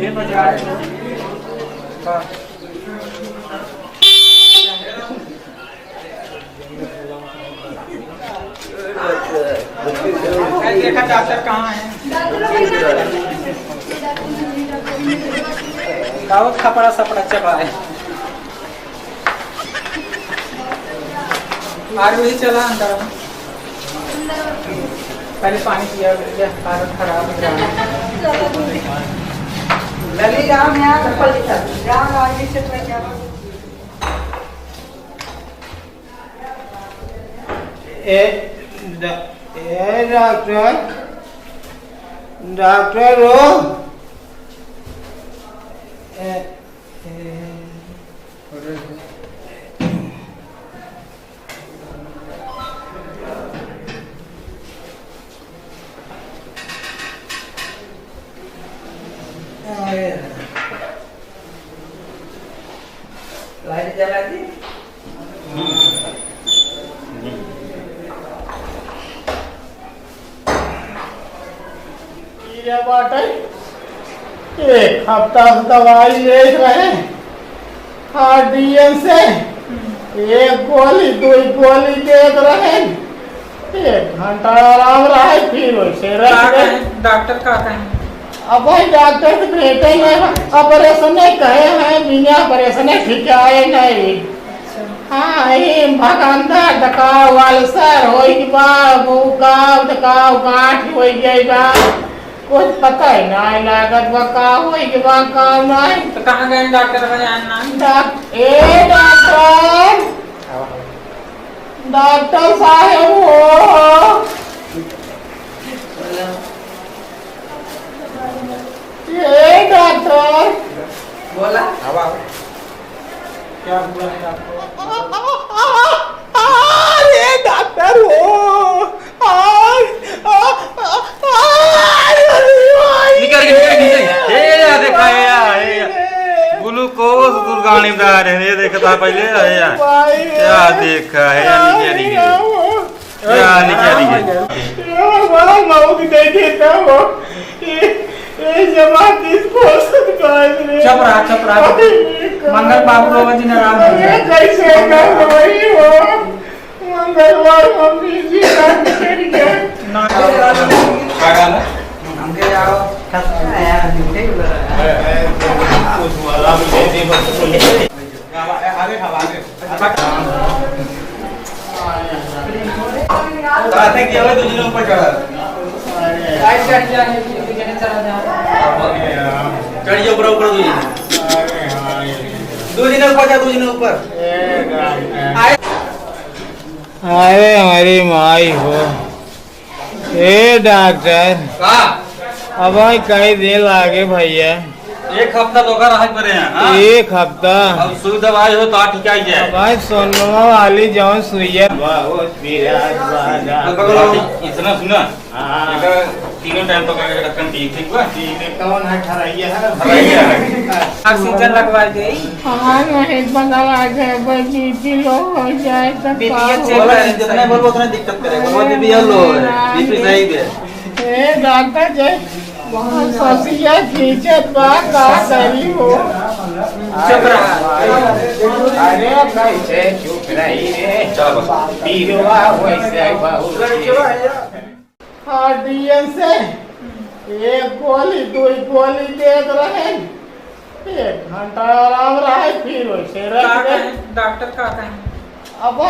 6 बजे आए देखा डॉक्टर कहाँ है? दावत खपड़ा सपड़ा चबा है। वही चला अंदर पहले पानी पिया हालत खराब लली राम यहाँ राम आगे से क्या डॉक्टर डॉक्टर हो लाइट जला दी एक हफ्ता से दवाई ले रहे RDN से एक गोली 2 गोली दे रहे 1 घंटा आराम रहे फिर वैसे डॉक्टर का कहें अब भाई डॉक्टर तो बेटे में ऑपरेशन कहे हैं बिना ऑपरेशन ठीक आए नहीं। हाँ ये भगंदा डकाव वालसर होई के बाद बुकाव डकाव गांठ होई गई बा कुछ पता ही नहीं लागत बा का होई के बाद काम नहीं। तो कहाँ गए डॉक्टर का जानना? डॉक्टर साहब हो डॉक्टर बोला हवा क्या हुआ है आपको? अरे डॉक्टर हो ग्लूकोज गुरगानी में आ रहे हैं। ये देखता पहले है यार क्या देखा है क्या निकली चुप रहा मंगल बाबू रोज दिन आराम कैसे मंगलवार मम्मी जी अरे हमारी माई हो डॉक्टर अब कई दिन लागे भैया 1 हफ्ता तो रह पड़े हैं। 1 हफ्ता अब सुई दवाई हो तो ठीक आई जाए। भाई सोनवा वाली जौन सुइया इतना सुना तीनों टाइम तो ठीक हुआ कौन है ठरैया ऑक्सीजन लगवा गई हाँ नहीं बंदा आ गए बीपी लो हो जाए तो जितना बोलो उतना दिक्कत करेगा बीपी लो बीपी सही है डॉक्टर जी ससिया खींचत बा का करी हो चुप रहा अरे कैसे चुप रही रे पीरवा वैसे बहुत RDN से 1 गोली 2 गोली दे रहे 1 घंटा आराम रहे फिर वैसे डॉक्टर का कहें अब